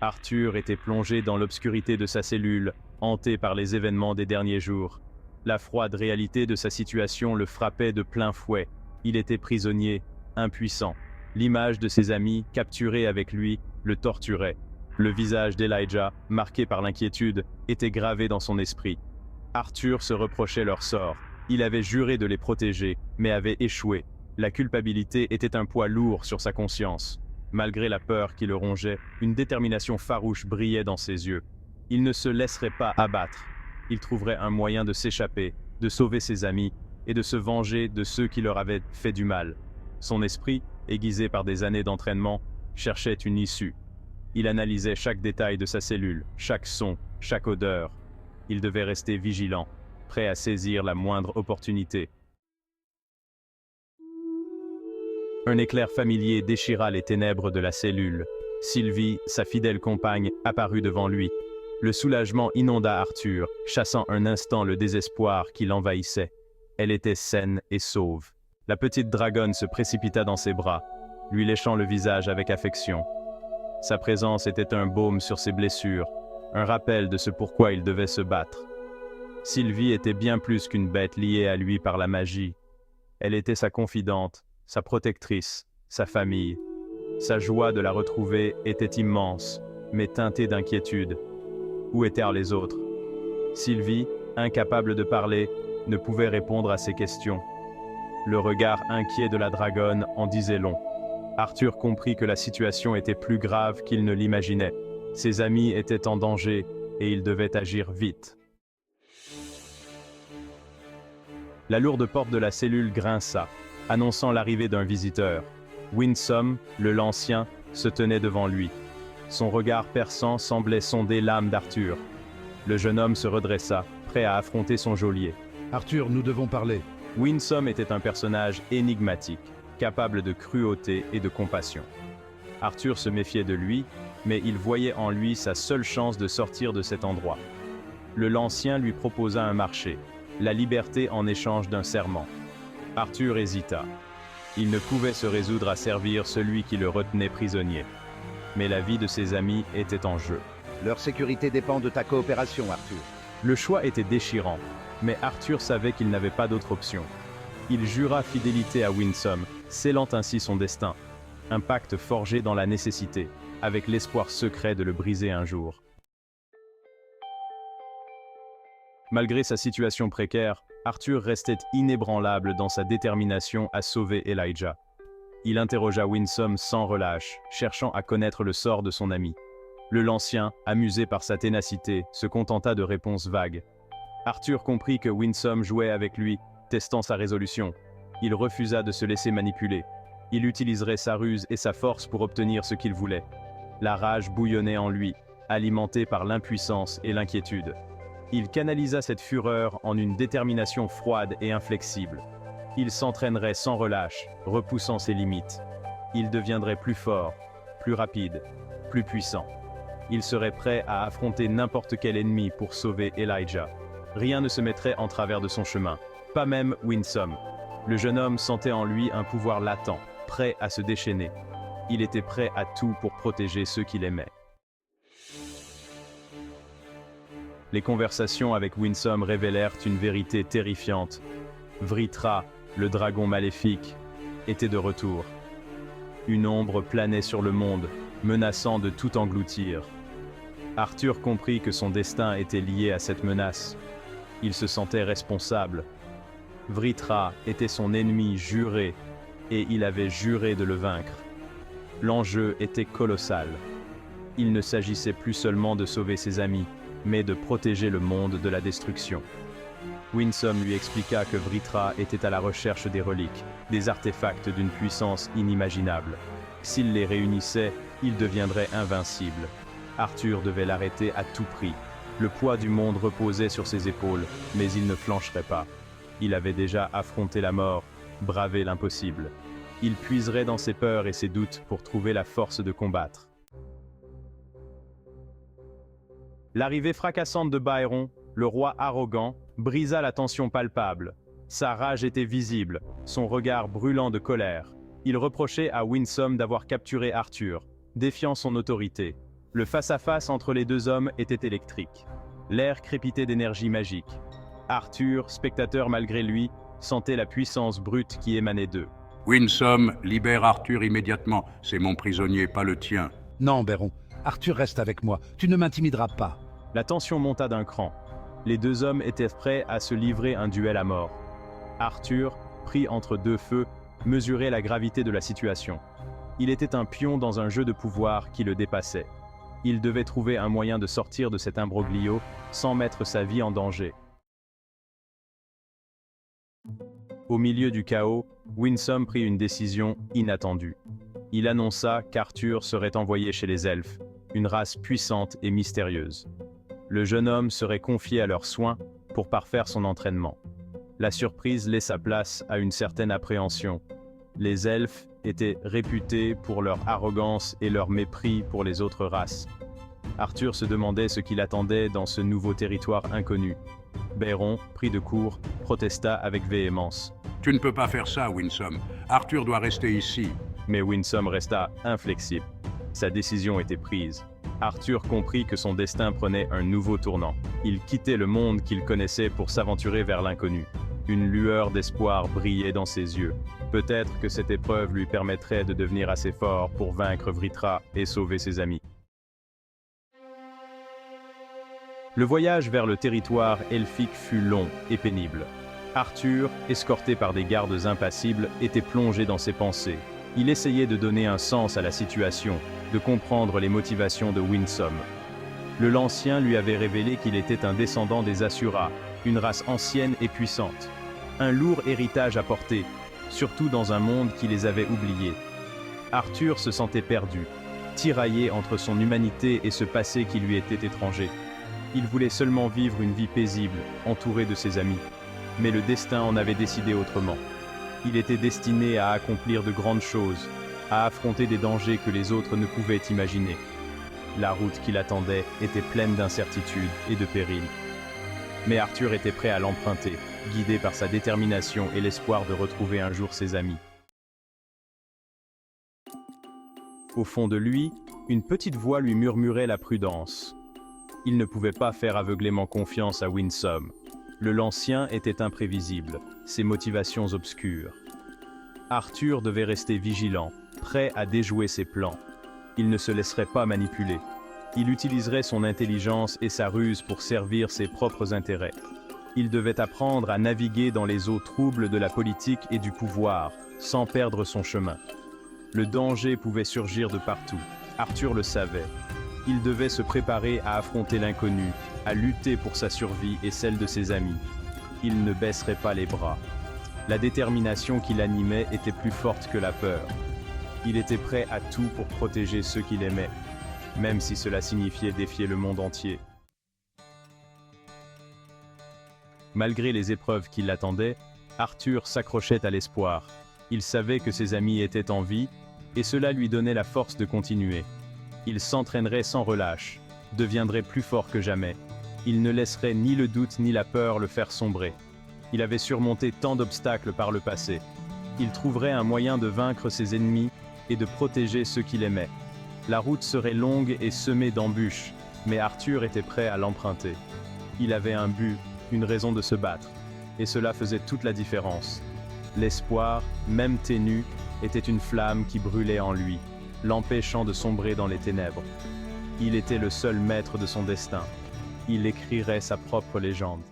Arthur était plongé dans l'obscurité de sa cellule, hanté par les événements des derniers jours. La froide réalité de sa situation le frappait de plein fouet. Il était prisonnier, impuissant. L'image de ses amis, capturés avec lui, le torturait. Le visage d'Elijah, marqué par l'inquiétude, était gravé dans son esprit. Arthur se reprochait leur sort. Il avait juré de les protéger, mais avait échoué. La culpabilité était un poids lourd sur sa conscience. Malgré la peur qui le rongeait, une détermination farouche brillait dans ses yeux. Il ne se laisserait pas abattre. Il trouverait un moyen de s'échapper, de sauver ses amis et de se venger de ceux qui leur avaient fait du mal. Son esprit, aiguisé par des années d'entraînement, cherchait une issue. Il analysait chaque détail de sa cellule, chaque son, chaque odeur. Il devait rester vigilant, prêt à saisir la moindre opportunité. Un éclair familier déchira les ténèbres de la cellule. Sylvie, sa fidèle compagne, apparut devant lui. Le soulagement inonda Arthur, chassant un instant le désespoir qui l'envahissait. Elle était saine et sauve. La petite dragonne se précipita dans ses bras, lui léchant le visage avec affection. Sa présence était un baume sur ses blessures, un rappel de ce pourquoi il devait se battre. Sylvie était bien plus qu'une bête liée à lui par la magie. Elle était sa confidente, sa protectrice, sa famille. Sa joie de la retrouver était immense, mais teintée d'inquiétude. Où étaient les autres? Sylvie, incapable de parler, ne pouvait répondre à ses questions. Le regard inquiet de la dragonne en disait long. Arthur comprit que la situation était plus grave qu'il ne l'imaginait. Ses amis étaient en danger et il devait agir vite. La lourde porte de la cellule grinça, annonçant l'arrivée d'un visiteur. Winsome, le l'Ancien, se tenait devant lui. Son regard perçant semblait sonder l'âme d'Arthur. Le jeune homme se redressa, prêt à affronter son geôlier. « Arthur, nous devons parler. » Winsome était un personnage énigmatique, capable de cruauté et de compassion. Arthur se méfiait de lui, mais il voyait en lui sa seule chance de sortir de cet endroit. Le l'Ancien lui proposa un marché, la liberté en échange d'un serment. Arthur hésita. Il ne pouvait se résoudre à servir celui qui le retenait prisonnier. Mais la vie de ses amis était en jeu. Leur sécurité dépend de ta coopération, Arthur. Le choix était déchirant, mais Arthur savait qu'il n'avait pas d'autre option. Il jura fidélité à Winsome, scellant ainsi son destin. Un pacte forgé dans la nécessité, avec l'espoir secret de le briser un jour. Malgré sa situation précaire, Arthur restait inébranlable dans sa détermination à sauver Elijah. Il interrogea Winsome sans relâche, cherchant à connaître le sort de son ami. Le l'Ancien, amusé par sa ténacité, se contenta de réponses vagues. Arthur comprit que Winsome jouait avec lui, testant sa résolution. Il refusa de se laisser manipuler. Il utiliserait sa ruse et sa force pour obtenir ce qu'il voulait. La rage bouillonnait en lui, alimentée par l'impuissance et l'inquiétude. Il canalisa cette fureur en une détermination froide et inflexible. Il s'entraînerait sans relâche, repoussant ses limites. Il deviendrait plus fort, plus rapide, plus puissant. Il serait prêt à affronter n'importe quel ennemi pour sauver Elijah. Rien ne se mettrait en travers de son chemin, pas même Winsome. Le jeune homme sentait en lui un pouvoir latent, prêt à se déchaîner. Il était prêt à tout pour protéger ceux qu'il aimait. Les conversations avec Winsome révélèrent une vérité terrifiante. Vritra, le dragon maléfique, était de retour. Une ombre planait sur le monde, menaçant de tout engloutir. Arthur comprit que son destin était lié à cette menace. Il se sentait responsable. Vritra était son ennemi juré, et il avait juré de le vaincre. L'enjeu était colossal. Il ne s'agissait plus seulement de sauver ses amis, mais de protéger le monde de la destruction. Winsome lui expliqua que Vritra était à la recherche des reliques, des artefacts d'une puissance inimaginable. S'il les réunissait, il deviendrait invincible. Arthur devait l'arrêter à tout prix. Le poids du monde reposait sur ses épaules, mais il ne flancherait pas. Il avait déjà affronté la mort, bravé l'impossible. Il puiserait dans ses peurs et ses doutes pour trouver la force de combattre. L'arrivée fracassante de Byron, le roi arrogant, brisa la tension palpable. Sa rage était visible, son regard brûlant de colère. Il reprochait à Winsome d'avoir capturé Arthur, défiant son autorité. Le face-à-face entre les deux hommes était électrique. L'air crépitait d'énergie magique. Arthur, spectateur malgré lui, sentait la puissance brute qui émanait d'eux. Winsome, libère Arthur immédiatement. C'est mon prisonnier, pas le tien. Non, Béron. Arthur reste avec moi. Tu ne m'intimideras pas. La tension monta d'un cran. Les deux hommes étaient prêts à se livrer un duel à mort. Arthur, pris entre deux feux, mesurait la gravité de la situation. Il était un pion dans un jeu de pouvoir qui le dépassait. Il devait trouver un moyen de sortir de cet imbroglio sans mettre sa vie en danger. Au milieu du chaos, Winsome prit une décision inattendue. Il annonça qu'Arthur serait envoyé chez les elfes, une race puissante et mystérieuse. Le jeune homme serait confié à leurs soins pour parfaire son entraînement. La surprise laissa place à une certaine appréhension. Les elfes étaient réputés pour leur arrogance et leur mépris pour les autres races. Arthur se demandait ce qu'il attendait dans ce nouveau territoire inconnu. Béron, pris de court, protesta avec véhémence. Tu ne peux pas faire ça, Winsome. Arthur doit rester ici. Mais Winsome resta inflexible. Sa décision était prise. Arthur comprit que son destin prenait un nouveau tournant. Il quittait le monde qu'il connaissait pour s'aventurer vers l'inconnu. Une lueur d'espoir brillait dans ses yeux. Peut-être que cette épreuve lui permettrait de devenir assez fort pour vaincre Vritra et sauver ses amis. Le voyage vers le territoire elfique fut long et pénible. Arthur, escorté par des gardes impassibles, était plongé dans ses pensées. Il essayait de donner un sens à la situation, de comprendre les motivations de Winsome. Le Lancien lui avait révélé qu'il était un descendant des Asura, une race ancienne et puissante. Un lourd héritage à porter, surtout dans un monde qui les avait oubliés. Arthur se sentait perdu, tiraillé entre son humanité et ce passé qui lui était étranger. Il voulait seulement vivre une vie paisible, entouré de ses amis. Mais le destin en avait décidé autrement. Il était destiné à accomplir de grandes choses, à affronter des dangers que les autres ne pouvaient imaginer. La route qui l'attendait était pleine d'incertitudes et de périls. Mais Arthur était prêt à l'emprunter, guidé par sa détermination et l'espoir de retrouver un jour ses amis. Au fond de lui, une petite voix lui murmurait la prudence. Il ne pouvait pas faire aveuglément confiance à Winsome. Le Lancien était imprévisible, ses motivations obscures. Arthur devait rester vigilant, prêt à déjouer ses plans. Il ne se laisserait pas manipuler. Il utiliserait son intelligence et sa ruse pour servir ses propres intérêts. Il devait apprendre à naviguer dans les eaux troubles de la politique et du pouvoir, sans perdre son chemin. Le danger pouvait surgir de partout. Arthur le savait. Il devait se préparer à affronter l'inconnu, à lutter pour sa survie et celle de ses amis. Il ne baisserait pas les bras. La détermination qui l'animait était plus forte que la peur. Il était prêt à tout pour protéger ceux qu'il aimait, même si cela signifiait défier le monde entier. Malgré les épreuves qui l'attendaient, Arthur s'accrochait à l'espoir. Il savait que ses amis étaient en vie, et cela lui donnait la force de continuer. Il s'entraînerait sans relâche, deviendrait plus fort que jamais. Il ne laisserait ni le doute ni la peur le faire sombrer. Il avait surmonté tant d'obstacles par le passé. Il trouverait un moyen de vaincre ses ennemis et de protéger ceux qu'il aimait. La route serait longue et semée d'embûches, mais Arthur était prêt à l'emprunter. Il avait un but, une raison de se battre, et cela faisait toute la différence. L'espoir, même ténu, était une flamme qui brûlait en lui, l'empêchant de sombrer dans les ténèbres. Il était le seul maître de son destin. Il écrirait sa propre légende.